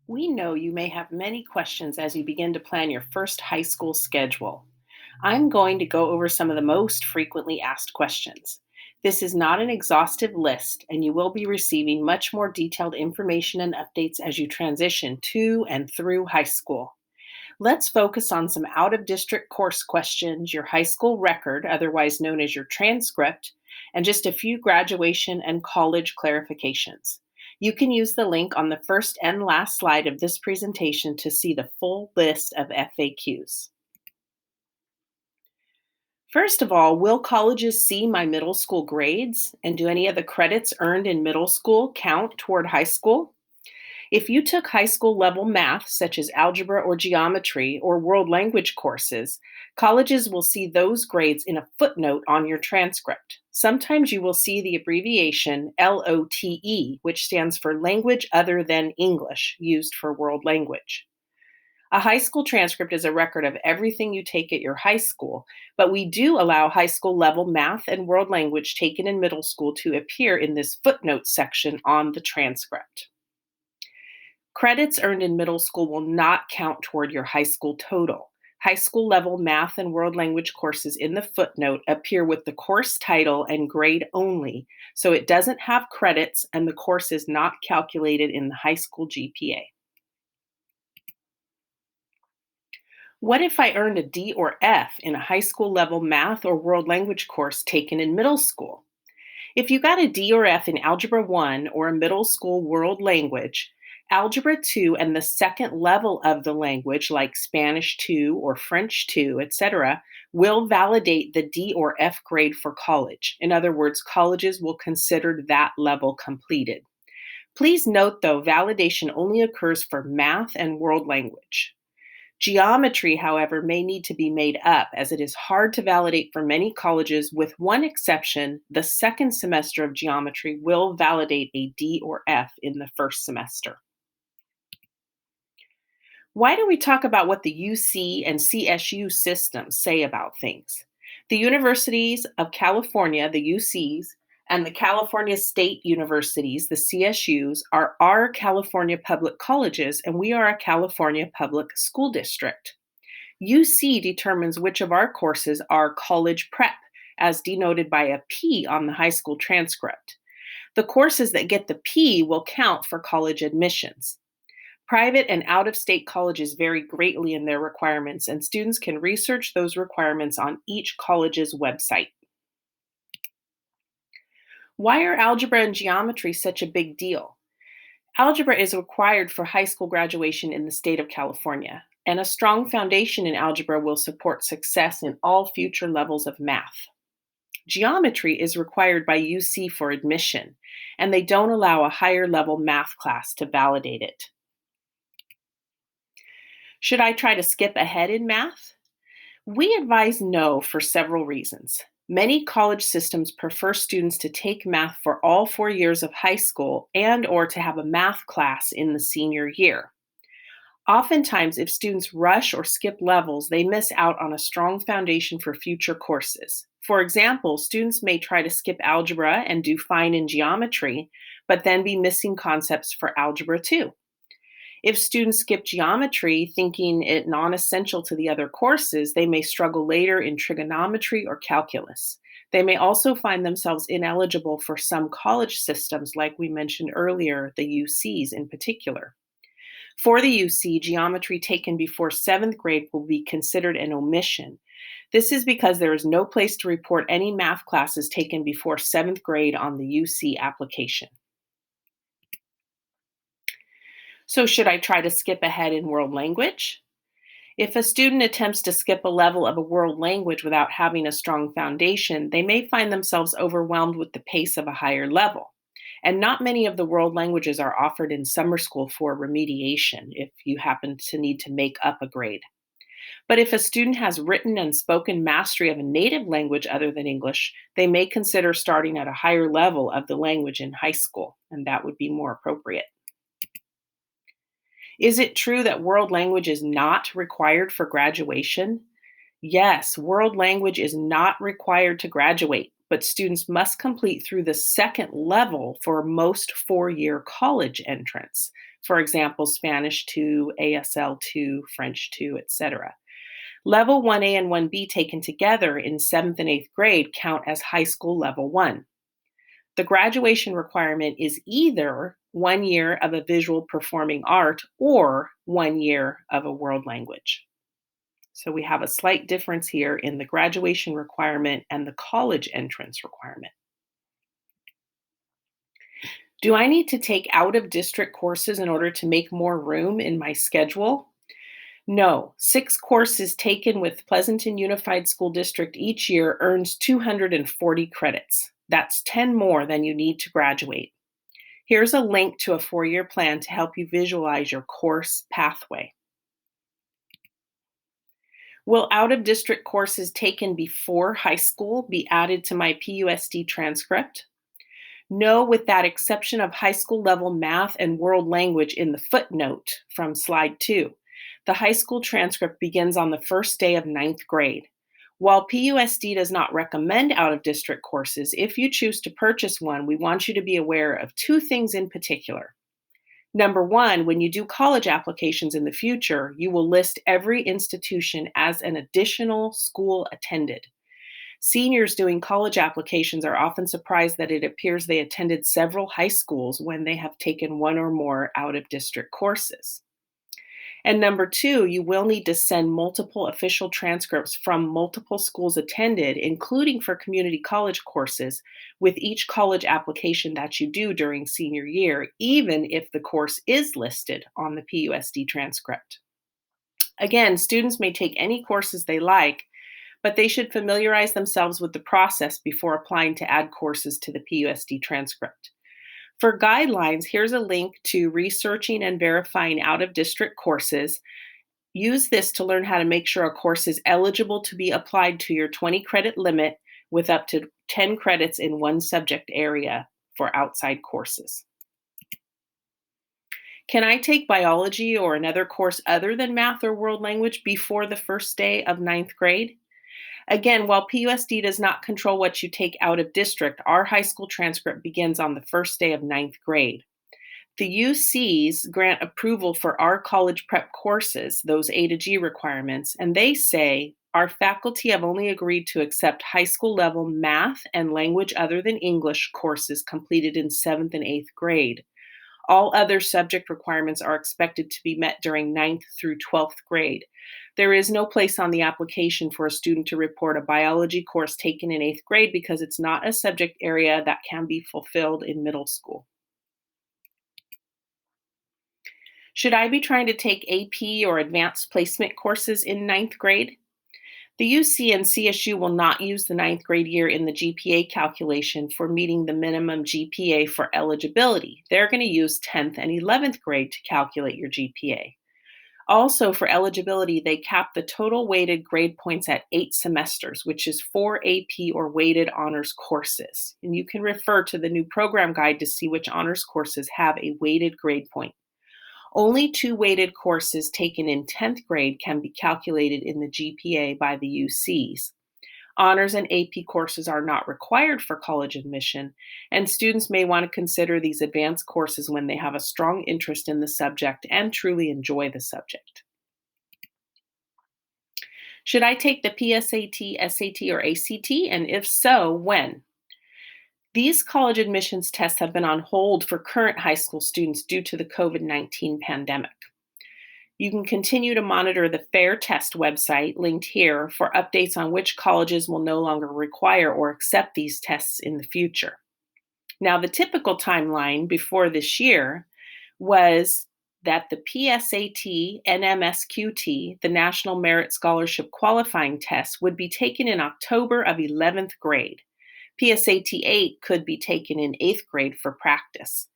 We know you may have many questions as you begin to plan your first high school schedule. I'm going to go over some of the most frequently asked questions. This is not an exhaustive list, and you will be receiving much more detailed information and updates as you transition to and through high school. Let's focus on some out of district course questions, your high school record, otherwise known as your transcript, and just a few graduation and college clarifications. You can use the link on the first and last slide of this presentation to see the full list of FAQs. First of all, will colleges see my middle school grades? And do any of the credits earned in middle school count toward high school? If you took high school level math, such as algebra or geometry or world language courses, colleges will see those grades in a footnote on your transcript. Sometimes you will see the abbreviation LOTE, which stands for Language Other Than English, used for world language. A high school transcript is a record of everything you take at your high school, but we do allow high school level math and world language taken in middle school to appear in this footnote section on the transcript. Credits earned in middle school will not count toward your high school total. High school level math and world language courses in the footnote appear with the course title and grade only, so it doesn't have credits and the course is not calculated in the high school GPA. What if I earned a D or F in a high school level math or world language course taken in middle school? If you got a D or F in Algebra 1 or a middle school world language, Algebra 2 and the second level of the language, like Spanish 2 or French 2, etc., will validate the D or F grade for college. In other words, colleges will consider that level completed. Please note, though, validation only occurs for math and world language. Geometry, however, may need to be made up as it is hard to validate for many colleges. With one exception, the second semester of geometry will validate a D or F in the first semester. Why do we talk about what the UC and CSU systems say about things? The universities of California, the UCs, and the California State Universities, the CSUs, are our California public colleges, and we are a California public school district. UC determines which of our courses are college prep, as denoted by a P on the high school transcript. The courses that get the P will count for college admissions. Private and out-of-state colleges vary greatly in their requirements, and students can research those requirements on each college's website. Why are algebra and geometry such a big deal? Algebra is required for high school graduation in the state of California, and a strong foundation in algebra will support success in all future levels of math. Geometry is required by UC for admission, and they don't allow a higher level math class to validate it. Should I try to skip ahead in math? We advise no for several reasons. Many college systems prefer students to take math for all 4 years of high school and or to have a math class in the senior year. Oftentimes, if students rush or skip levels, they miss out on a strong foundation for future courses. For example, students may try to skip algebra and do fine in geometry, but then be missing concepts for algebra 2. If students skip geometry thinking it non-essential to the other courses, they may struggle later in trigonometry or calculus. They may also find themselves ineligible for some college systems, like we mentioned earlier, the UCs in particular. For the UC, geometry taken before 7th grade will be considered an omission. This is because there is no place to report any math classes taken before 7th grade on the UC application. So should I try to skip ahead in world language? If a student attempts to skip a level of a world language without having a strong foundation, they may find themselves overwhelmed with the pace of a higher level. And not many of the world languages are offered in summer school for remediation if you happen to need to make up a grade. But if a student has written and spoken mastery of a native language other than English, they may consider starting at a higher level of the language in high school, and that would be more appropriate. Is it true that world language is not required for graduation? Yes, world language is not required to graduate, but students must complete through the second level for most 4-year college entrance. For example, Spanish 2, ASL 2, French 2, etc. Level 1A and 1B taken together in 7th and 8th grade count as high school level 1. The graduation requirement is either 1 year of a visual performing art or 1 year of a world language. So we have a slight difference here in the graduation requirement and the college entrance requirement. Do I need to take out of district courses in order to make more room in my schedule? No, 6 courses taken with Pleasanton Unified School District each year earns 240 credits. That's 10 more than you need to graduate. Here's a link to a 4-year plan to help you visualize your course pathway. Will out-of-district courses taken before high school be added to my PUSD transcript? No, with that exception of high school level math and world language in the footnote from slide 2. The high school transcript begins on the first day of 9th grade. While PUSD does not recommend out-of-district courses, if you choose to purchase one, we want you to be aware of 2 things in particular. Number 1, when you do college applications in the future, you will list every institution as an additional school attended. Seniors doing college applications are often surprised that it appears they attended several high schools when they have taken 1 or more out-of-district courses. And number 2, you will need to send multiple official transcripts from multiple schools attended, including for community college courses, with each college application that you do during senior year, even if the course is listed on the PUSD transcript. Again, students may take any courses they like, but they should familiarize themselves with the process before applying to add courses to the PUSD transcript. For guidelines, here's a link to researching and verifying out-of-district courses. Use this to learn how to make sure a course is eligible to be applied to your 20 credit limit with up to 10 credits in one subject area for outside courses. Can I take biology or another course other than math or world language before the first day of 9th grade? Again, while PUSD does not control what you take out of district, our high school transcript begins on the first day of 9th grade. The UCs grant approval for our college prep courses, those A to G requirements, and they say our faculty have only agreed to accept high school level math and language other than English courses completed in 7th and 8th grade. All other subject requirements are expected to be met during 9th through 12th grade. There is no place on the application for a student to report a biology course taken in 8th grade because it's not a subject area that can be fulfilled in middle school. Should I be trying to take AP or advanced placement courses in 9th grade? The UC and CSU will not use the 9th grade year in the GPA calculation for meeting the minimum GPA for eligibility. They're going to use 10th and 11th grade to calculate your GPA. Also, for eligibility, they cap the total weighted grade points at 8 semesters, which is 4 AP or weighted honors courses. And you can refer to the new program guide to see which honors courses have a weighted grade point. Only 2 weighted courses taken in 10th grade can be calculated in the GPA by the UCs. Honors and AP courses are not required for college admission, and students may want to consider these advanced courses when they have a strong interest in the subject and truly enjoy the subject. Should I take the PSAT, SAT, or ACT, and if so, when? These college admissions tests have been on hold for current high school students due to the COVID-19 pandemic. You can continue to monitor the FAIR Test website, linked here, for updates on which colleges will no longer require or accept these tests in the future. Now, the typical timeline before this year was that the PSAT and MSQT, the National Merit Scholarship Qualifying Test, would be taken in October of 11th grade. PSAT 8 could be taken in 8th grade for practice.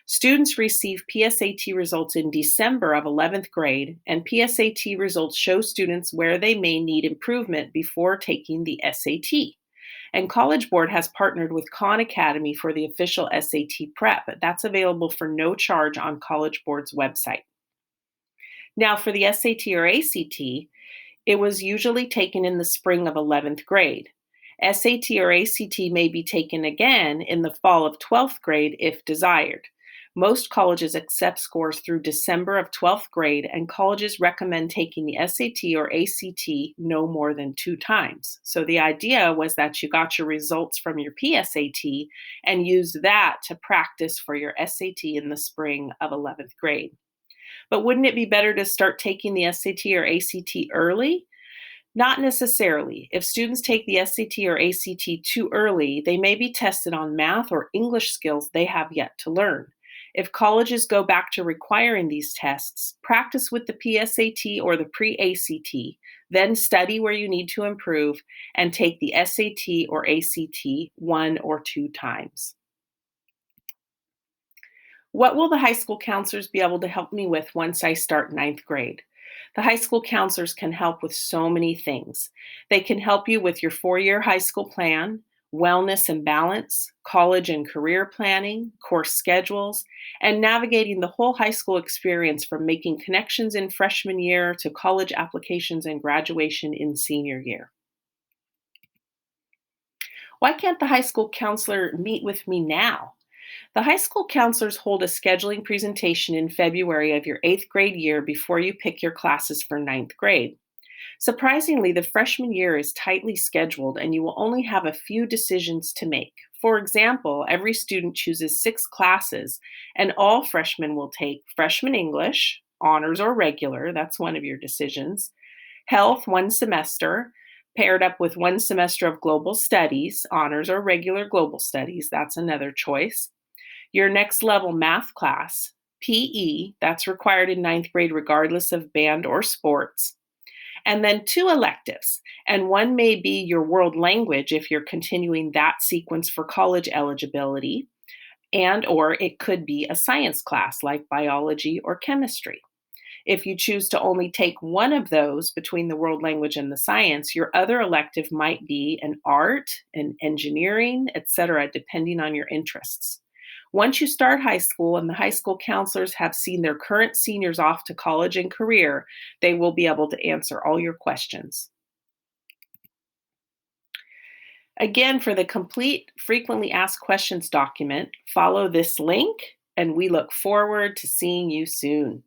Students receive PSAT results in December of 11th grade, and PSAT results show students where they may need improvement before taking the SAT. And College Board has partnered with Khan Academy for the official SAT prep. That's available for no charge on College Board's website. Now, for the SAT or ACT, it was usually taken in the spring of 11th grade. SAT or ACT may be taken again in the fall of 12th grade if desired. Most colleges accept scores through December of 12th grade, and colleges recommend taking the SAT or ACT no more than 2 times. So the idea was that you got your results from your PSAT and used that to practice for your SAT in the spring of 11th grade. But wouldn't it be better to start taking the SAT or ACT early? Not necessarily. If students take the SAT or ACT too early, they may be tested on math or English skills they have yet to learn. If colleges go back to requiring these tests, practice with the PSAT or the pre ACT, then study where you need to improve and take the SAT or ACT 1 or 2 times. What will the high school counselors be able to help me with once I start ninth grade? The high school counselors can help with so many things. They can help you with your 4 year high school plan, wellness and balance, college and career planning, course schedules, and navigating the whole high school experience from making connections in freshman year to college applications and graduation in senior year. Why can't the high school counselor meet with me now? The high school counselors hold a scheduling presentation in February of your 8th grade year before you pick your classes for ninth grade. Surprisingly, the freshman year is tightly scheduled and you will only have a few decisions to make. For example, every student chooses 6 classes, and all freshmen will take freshman English, honors or regular, that's one of your decisions, health 1 semester, paired up with 1 semester of global studies, honors or regular global studies, that's another choice. Your next level math class, PE, that's required in ninth grade regardless of band or sports. And then 2 electives, and one may be your world language if you're continuing that sequence for college eligibility, and or it could be a science class like biology or chemistry. If you choose to only take one of those between the world language and the science, your other elective might be an art, an engineering, etc., depending on your interests. Once you start high school and the high school counselors have seen their current seniors off to college and career, they will be able to answer all your questions. Again, for the complete frequently asked questions document, follow this link, and we look forward to seeing you soon.